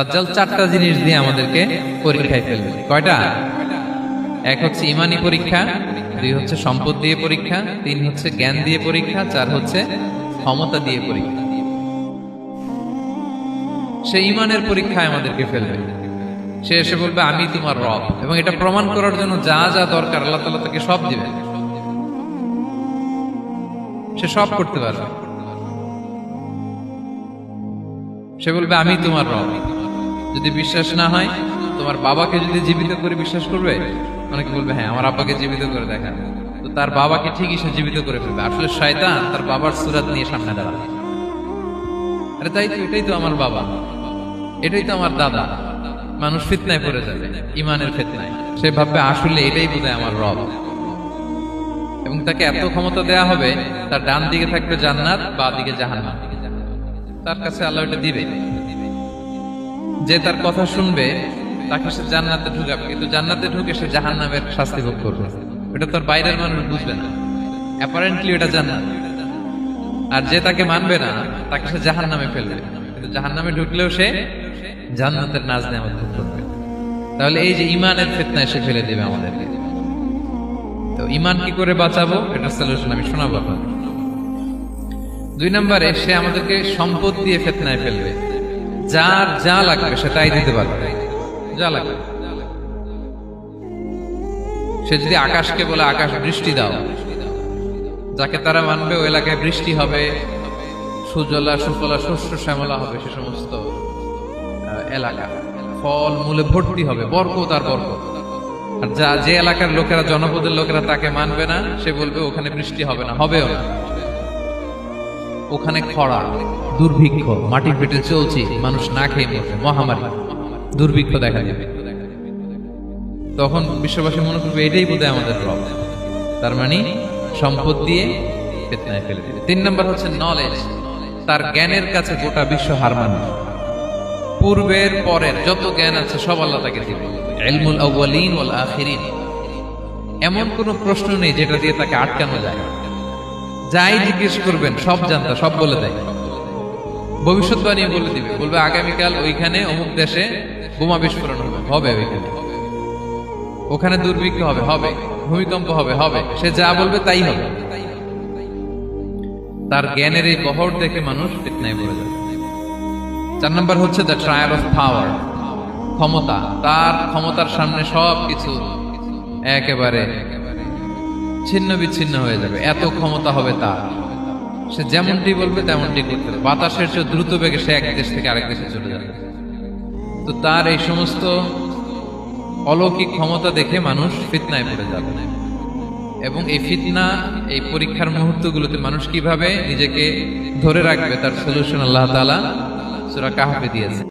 দাজ্জাল চারটা জিনিস দিয়ে আমাদেরকে পরীক্ষায় ফেলবে। কয়টা? এক হচ্ছে ইমানি পরীক্ষা, দুই হচ্ছে সম্পদ দিয়ে পরীক্ষা, তিন হচ্ছে জ্ঞান দিয়ে পরীক্ষা, চার হচ্ছে ক্ষমতা দিয়ে পরীক্ষা। সে ইমানের পরীক্ষায় আমাদেরকে ফেলবে। সে এসে বলবে আমি তোমার রব, এবং এটা প্রমাণ করার জন্য যা যা দরকার আল্লাহ তাআলা তাকে সব দিবেন। সে সব করতে পারবে। সে বলবে আমি তোমার রব। যদি বিশ্বাস না হয়, তোমার বাবাকে যদি জীবিত করে বিশ্বাস করবে? অনেকে বলবে হ্যাঁ আমার আব্বাকে জীবিত করে দেখা, তো তার বাবাকে ঠিকই সে জীবিত করে ফেলবে। আসলে শয়তান তার বাবার সূরত নিয়ে সামনে দাঁড়াবে। আরে তাই তো, এটাই তো আমার বাবা, এটাই তো আমার দাদা। মানুষ ফিতনায় পড়ে যাবে, ইমানের ফিতনায়। সে ভাববে আসলে এটাই বোধহয় আমার রব, এবং তাকে এত ক্ষমতা দেয়া হবে, তার ডান দিকে থাকবে জান্নাত, বাঁ দিকে জাহান্নাম। তার কাছে আল্লাহ এটা দিবে। যে তার কথা শুনবে তাকে সে জান্নাতে ঢুকাবে, কিন্তু জান্নাতে ঢুকে সে জাহান্নামের শাস্তি ভোগ করবে। এটা তোর বাইরের মানুষ বুঝবে না, অ্যাপারেন্টলি এটা জান্নাত। আর যে তাকে মানবে না তাকে সে জাহান্নামে ফেলবে, কিন্তু জাহান্নামে ঢুকলেও সে জান্নাতের নাজ নেয়ামত ভোগ করবে। তাহলে এই যে ইমানের ফিতনায় সে ফেলে দিবে আমাদেরকে। তো ইমান কি করে বাঁচাবো, এটা সলিউশন আমি শোনাবো আপনাদের। দুই নম্বরে, সে আমাদেরকে সম্পদ দিয়ে ফিতনায় ফেলবে। যার যা লাগবে সে তাই দিতে পারবে, যা লাগবে। সে যদি আকাশকে বলে আকাশ বৃষ্টি দাও, যাকে তারা মানবে ওই এলাকায় বৃষ্টি হবে, সুজলা সুফলা শস্য শ্যামলা হবে সে সমস্ত এলাকা, ফল মূলে ভর্তি হবে, বরকত আর বরকত। আর যে এলাকার লোকেরা, জনপদের লোকেরা তাকে মানবে না, সে বলবে ওখানে বৃষ্টি হবে না, হবেও না। ওখানে খরা, দুর্ভিক্ষ, মাটির পেটে চলছি, মানুষ না খেয়ে মরবে, মহামারী, দুর্ভিক্ষ দেখা যাবে। তখন বিশ্ববাসী মনে করবে এটাই বোধহয় আমাদের রব। তার মানে সম্পদ দিয়ে ফিতনায় ফেলে দিবে। তিন নম্বর হচ্ছে নলেজ। তার জ্ঞানের কাছে গোটা বিশ্ব হার মানবে। পূর্বের পরের যত জ্ঞান আছে সব আল্লাহ তাকে দিবে। ইলমুল আউয়ালিন ওয়াল আখিরিন। এমন কোন প্রশ্ন নেই যেটা দিয়ে তাকে আটকানো যায়। যাই জিজ্ঞেস করবেন সব জানতা, সব বলে দেয়। ভবিষ্যৎবাণী বলে দিবে, বলবে আগামীকাল ওইখানে অমুক দেশে বোমা বিস্ফোরণ হবে, ওইখানে ওখানে দুর্ভিক্ষ হবে, হবে ভূমিকম্প হবে, হবে। সে যা বলবে তাই হবে। তার জ্ঞানের এই বহর দেখে মানুষ ফিতনায় পড়ে যাবে। চার নম্বর হচ্ছে দ্য ট্রায়াল অফ পাওয়ার, ক্ষমতা। তার ক্ষমতার সামনে সবকিছু একেবারে ছিন্ন বিচ্ছিন্ন হয়ে যাবে, এত ক্ষমতা হবে তার। সে যেমনটি বলবে তেমনটি করতে হবে। বাতাসের চেয়ে দ্রুত বেগে সে এক দেশ থেকে আরেক দেশে চলে যাবে। তো তার এই সমস্ত অলৌকিক ক্ষমতা দেখে মানুষ ফিতনায় পড়ে যাবে। এবং এই ফিতনা, এই পরীক্ষার মুহূর্তগুলোতে মানুষ কিভাবে নিজেকে ধরে রাখবে তার সলিউশন আল্লাহ তাআলা সূরা কাহফে দিয়েছে।